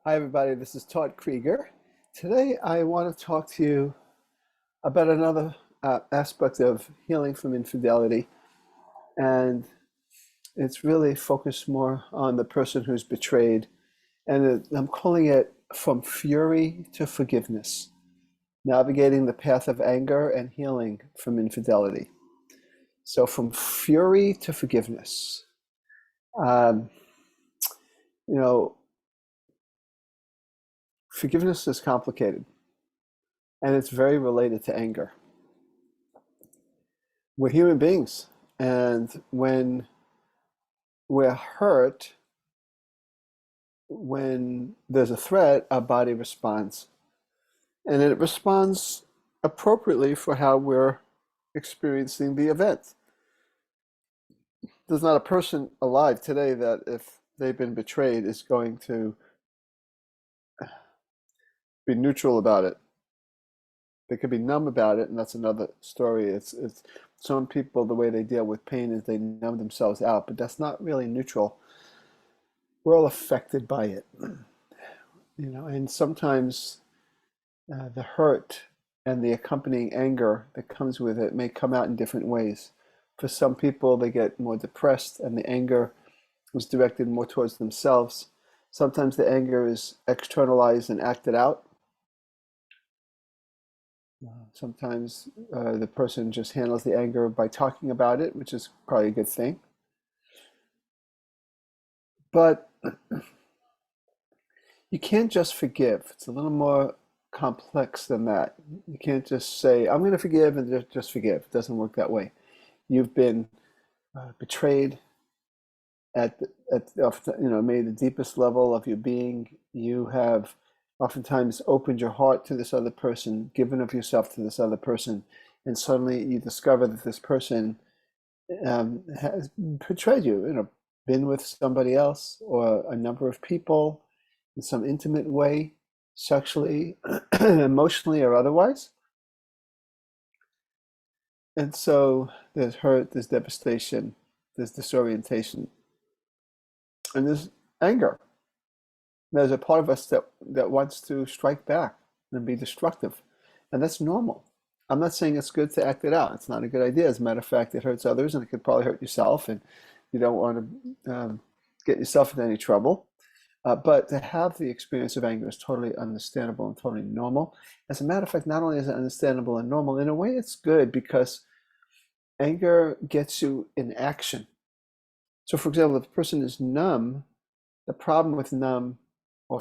Hi, everybody. This is Todd Creager. Today, I want to talk to you about another aspect of healing from infidelity, and it's really focused more on the person who's betrayed. I'm calling it From Fury to Forgiveness, Navigating the Path of Anger and Healing from Infidelity. So, from fury to forgiveness. Um, you know, Forgiveness is complicated, and it's very related to anger. We're human beings, and when we're hurt, when there's a threat, our body responds, and it responds appropriately for how we're experiencing the event. There's not a person alive today that, if they've been betrayed, is going to be neutral about it. They could be numb about it, and that's another story. It's some people, the way they deal with pain is they numb themselves out, but that's not really neutral. We're all affected by it, and sometimes the hurt and the accompanying anger that comes with it may come out in different ways. For some people, they get more depressed, and the anger is directed more towards themselves. Sometimes the anger is externalized and acted out. Sometimes the person just handles the anger by talking about it, which is probably a good thing. But you can't just forgive. It's a little more complex than that. You can't just say, I'm going to forgive and just forgive. It doesn't work that way. You've been betrayed maybe the deepest level of your being. You have oftentimes opened your heart to this other person, given of yourself to this other person, and suddenly you discover that this person has betrayed you, been with somebody else or a number of people in some intimate way, sexually, emotionally, or otherwise. And so there's hurt, there's devastation, there's disorientation, and there's anger. There's a part of us that wants to strike back and be destructive, and that's normal. I'm not saying it's good to act it out. It's not a good idea. As a matter of fact, it hurts others, and it could probably hurt yourself, and you don't want to get yourself into any trouble. But to have the experience of anger is totally understandable and totally normal. As a matter of fact, not only is it understandable and normal, in a way it's good because anger gets you in action. So, for example, if the person is numb, the problem with numb, or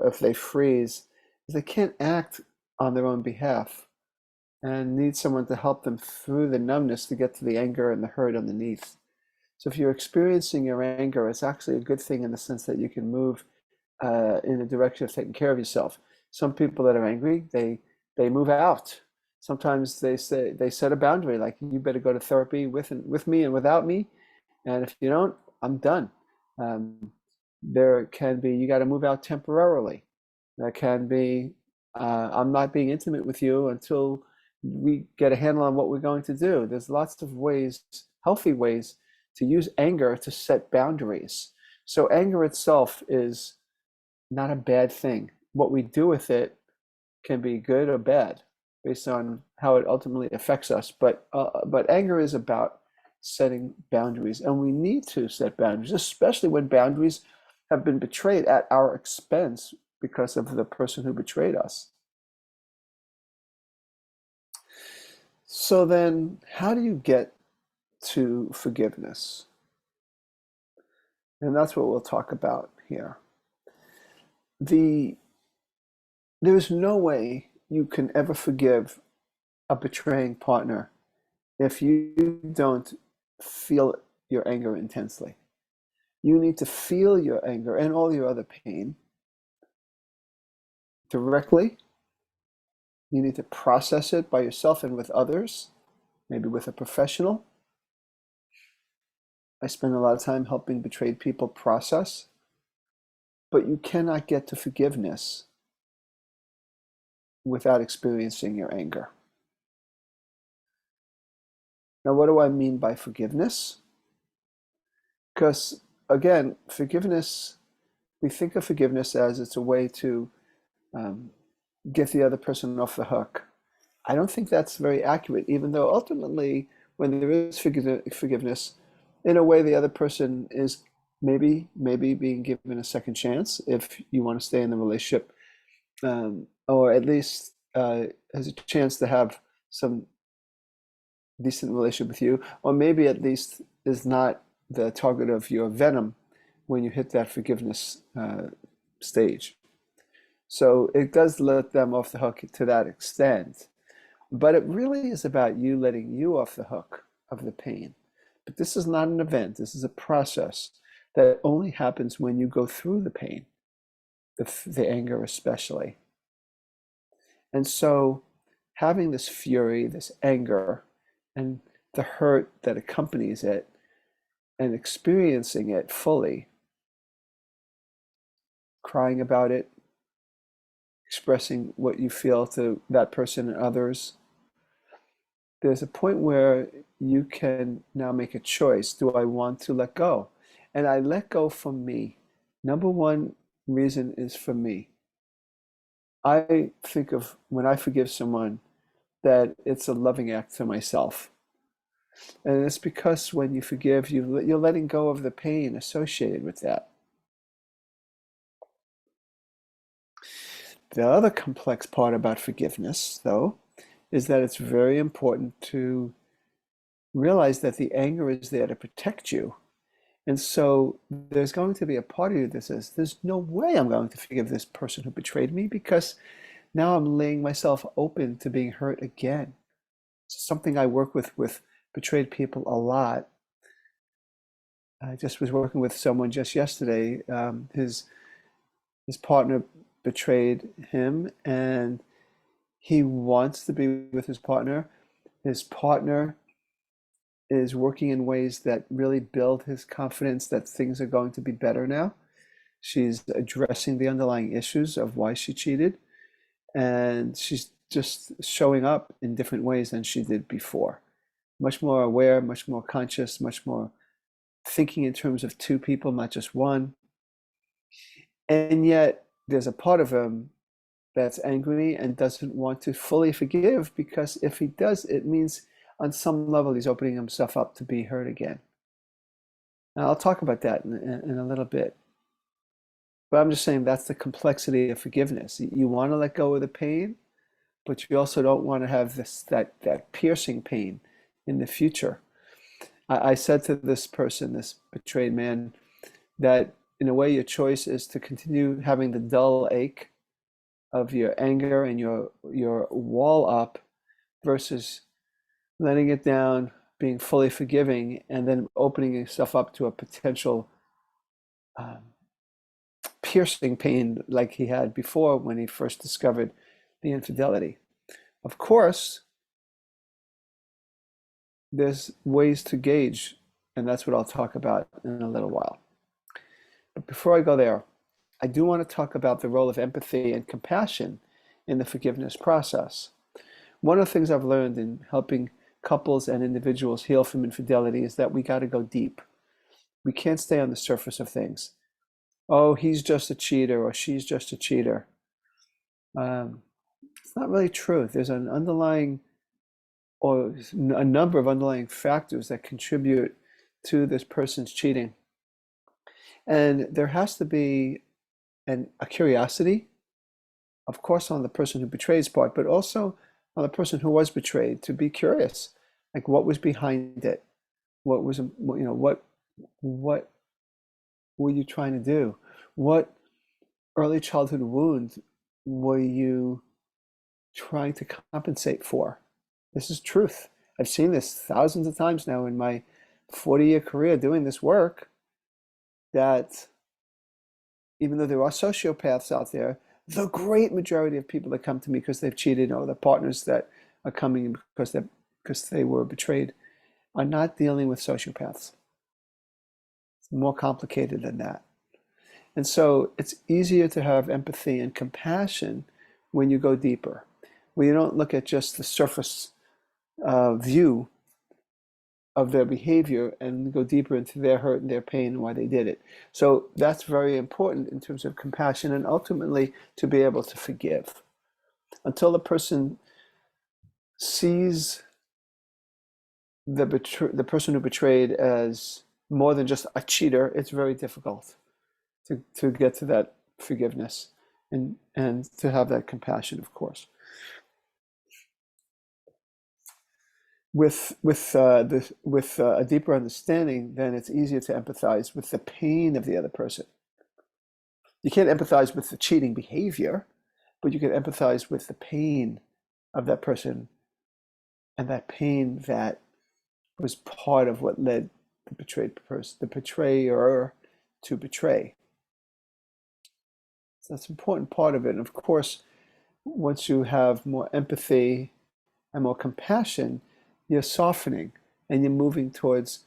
if they freeze, is they can't act on their own behalf and need someone to help them through the numbness to get to the anger and the hurt underneath. So if you're experiencing your anger, it's actually a good thing in the sense that you can move in the direction of taking care of yourself. Some people that are angry, they move out. Sometimes they set a boundary, like, you better go to therapy with me and without me, and if you don't, I'm done. There can be, you got to move out temporarily. There can be, I'm not being intimate with you until we get a handle on what we're going to do. There's lots of ways, healthy ways, to use anger to set boundaries. So anger itself is not a bad thing. What we do with it can be good or bad based on how it ultimately affects us. But anger is about setting boundaries, and we need to set boundaries, especially when boundaries have been betrayed at our expense because of the person who betrayed us. So then, how do you get to forgiveness? And that's what we'll talk about here. There is no way you can ever forgive a betraying partner if you don't feel your anger intensely. You need to feel your anger and all your other pain directly. You need to process it by yourself and with others, maybe with a professional. I spend a lot of time helping betrayed people process, but you cannot get to forgiveness without experiencing your anger. Now, what do I mean by forgiveness? Because, again, forgiveness we think of forgiveness as it's a way to um, get the other person off the hook. I don't think that's very accurate, even though ultimately, when there is forgiveness, in a way, the other person is maybe being given a second chance if you want to stay in the relationship, or at least has a chance to have some decent relationship with you, or maybe at least is not the target of your venom when you hit that forgiveness stage. So it does let them off the hook to that extent. But it really is about you letting you off the hook of the pain. But this is not an event, this is a process that only happens when you go through the pain, the anger especially. And so having this fury, this anger, and the hurt that accompanies it, and experiencing it fully, crying about it, expressing what you feel to that person and others, there's a point where you can now make a choice. Do I want to let go? And I let go from me. Number one reason is for me. I think of when I forgive someone that it's a loving act to myself. And it's because when you forgive, you're letting go of the pain associated with that. The other complex part about forgiveness, though, is that it's very important to realize that the anger is there to protect you. And so there's going to be a part of you that says, there's no way I'm going to forgive this person who betrayed me because now I'm laying myself open to being hurt again. It's something I work with betrayed people a lot. I just was working with someone just yesterday. His partner betrayed him, and he wants to be with his partner. His partner is working in ways that really build his confidence that things are going to be better now. She's addressing the underlying issues of why she cheated, and she's just showing up in different ways than she did before. Much more aware, much more conscious, much more thinking in terms of two people, not just one. And yet, there's a part of him that's angry and doesn't want to fully forgive because if he does, it means on some level he's opening himself up to be hurt again. Now, I'll talk about that in a little bit. But I'm just saying that's the complexity of forgiveness. You want to let go of the pain, but you also don't want to have that piercing pain in the future. I said to this person, this betrayed man, that in a way your choice is to continue having the dull ache of your anger and your wall up versus letting it down, being fully forgiving, and then opening yourself up to a potential um, piercing pain like he had before when he first discovered the infidelity. Of course, there's ways to gauge, and that's what I'll talk about in a little while. But before I go there, I do want to talk about the role of empathy and compassion in the forgiveness process. One of the things I've learned in helping couples and individuals heal from infidelity is that we got to go deep. We can't stay on the surface of things. Oh, he's just a cheater or she's just a cheater. It's not really true. There's an underlying or a number of underlying factors that contribute to this person's cheating. And there has to be a curiosity, of course, on the person who betrays part, but also on the person who was betrayed to be curious, like what was behind it, what was what were you trying to do, what early childhood wound were you trying to compensate for? This is truth. I've seen this thousands of times now in my 40-year career doing this work, that even though there are sociopaths out there, the great majority of people that come to me because they've cheated or the partners that are coming because they were betrayed are not dealing with sociopaths. It's more complicated than that. And so it's easier to have empathy and compassion when you go deeper, when you don't look at just the surface view of their behavior and go deeper into their hurt and their pain and why they did it. So that's very important in terms of compassion and ultimately to be able to forgive. Until the person sees the person who betrayed as more than just a cheater, it's very difficult to get to that forgiveness and to have that compassion, of course. With a deeper understanding, then it's easier to empathize with the pain of the other person. You can't empathize with the cheating behavior, but you can empathize with the pain of that person and that pain that was part of what led the betrayed person, the betrayer, to betray. So that's an important part of it. And of course, once you have more empathy and more compassion, you're softening and you're moving towards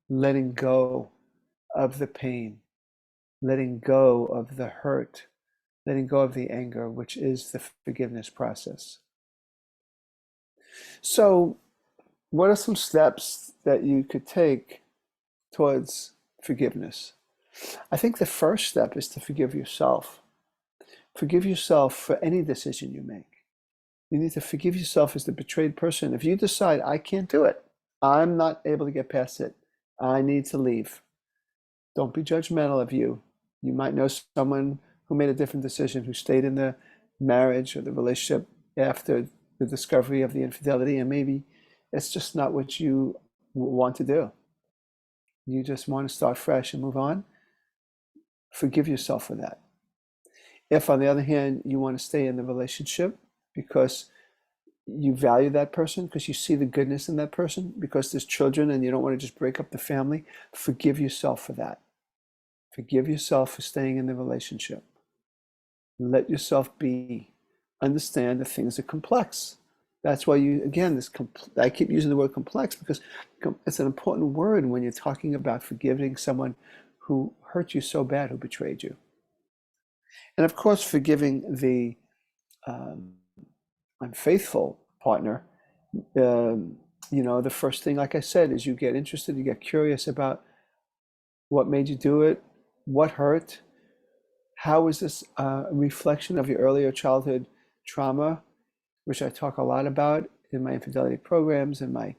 letting go of the pain, letting go of the hurt, letting go of the anger, which is the forgiveness process. So, what are some steps that you could take towards forgiveness? I think the first step is to forgive yourself. Forgive yourself for any decision you make. You need to forgive yourself as the betrayed person. If you decide, I can't do it, I'm not able to get past it, I need to leave. Don't be judgmental of you. You might know someone who made a different decision, who stayed in the marriage or the relationship after the discovery of the infidelity, and maybe it's just not what you want to do. You just want to start fresh and move on. Forgive yourself for that. If, on the other hand, you want to stay in the relationship because you value that person, because you see the goodness in that person, because there's children and you don't want to just break up the family, forgive yourself for that. Forgive yourself for staying in the relationship. Let yourself be. Understand that things are complex. That's why I keep using the word complex because it's an important word when you're talking about forgiving someone who hurt you so bad, who betrayed you. And of course, forgiving the unfaithful partner, the first thing, like I said, is you get interested, you get curious about what made you do it, what hurt, how is this a reflection of your earlier childhood trauma, which I talk a lot about in my infidelity programs and my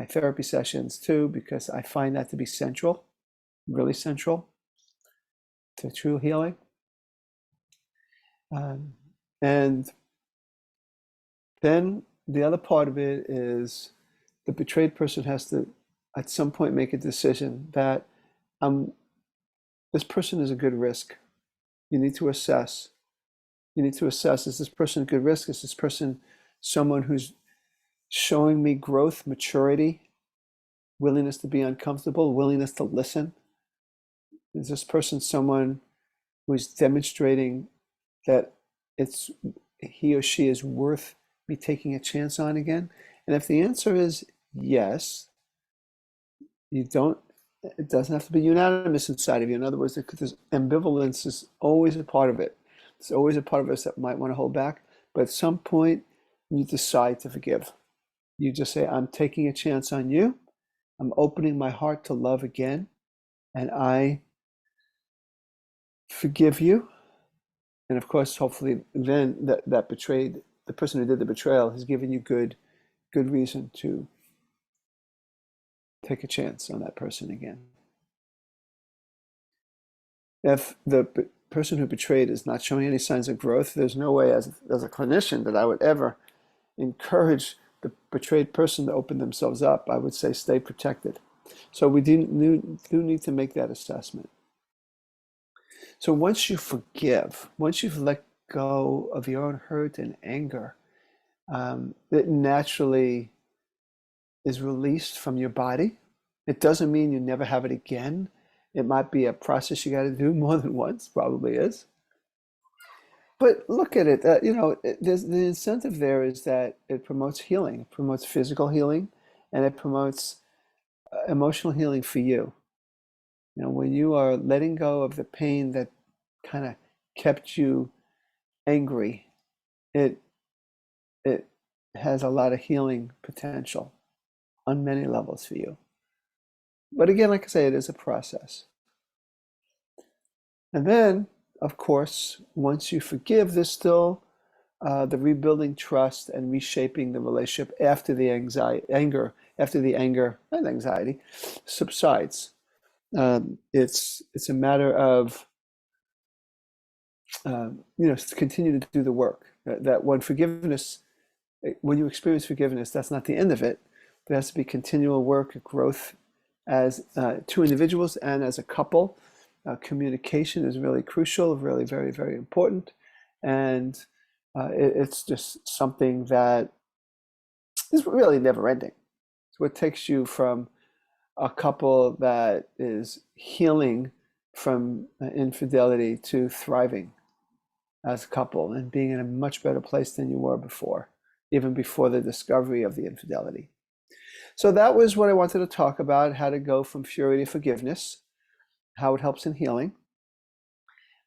therapy sessions too, because I find that to be central, really central to true healing. And then the other part of it is the betrayed person has to, at some point, make a decision that this person is a good risk. You need to assess. You need to assess, is this person a good risk? Is this person someone who's showing me growth, maturity, willingness to be uncomfortable, willingness to listen? Is this person someone who's demonstrating that he or she is worth me taking a chance on again? And if the answer is yes, it doesn't have to be unanimous inside of you. In other words, ambivalence is always a part of it. It's always a part of us that might want to hold back. But at some point, you decide to forgive. You just say, I'm taking a chance on you. I'm opening my heart to love again. And I forgive you. And of course, hopefully, then the person who did the betrayal has given you good reason to take a chance on that person again. If the person who betrayed is not showing any signs of growth, there's no way as a clinician that I would ever encourage the betrayed person to open themselves up. I would say stay protected. So we do need to make that assessment. So once you forgive, once you've let go of your own hurt and anger, it naturally is released from your body. It doesn't mean you never have it again. It might be a process you got to do more than once, probably is. But look at it, there's the incentive there is that it promotes healing, it promotes physical healing, and it promotes emotional healing for you. When you are letting go of the pain that kind of kept you angry, it has a lot of healing potential. on many levels for you. But again, like I say, it is a process. And then, of course, once you forgive, there's still the rebuilding trust and reshaping the relationship after the anger and anxiety subsides. It's a matter of to continue to do the work. That when you experience forgiveness, that's not the end of it. There has to be continual work, growth as two individuals and as a couple. Communication is really crucial, really very, very important. And it's just something that is really never ending. It's what takes you from a couple that is healing from infidelity to thriving as a couple and being in a much better place than you were before, even before the discovery of the infidelity. So that was what I wanted to talk about, how to go from fury to forgiveness, how it helps in healing.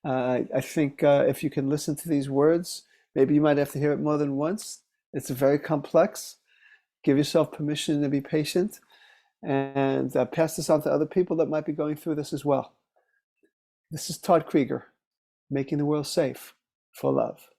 I think if you can listen to these words, maybe you might have to hear it more than once. It's very complex. Give yourself permission to be patient and pass this on to other people that might be going through this as well. This is Todd Creager, making the world safe for love.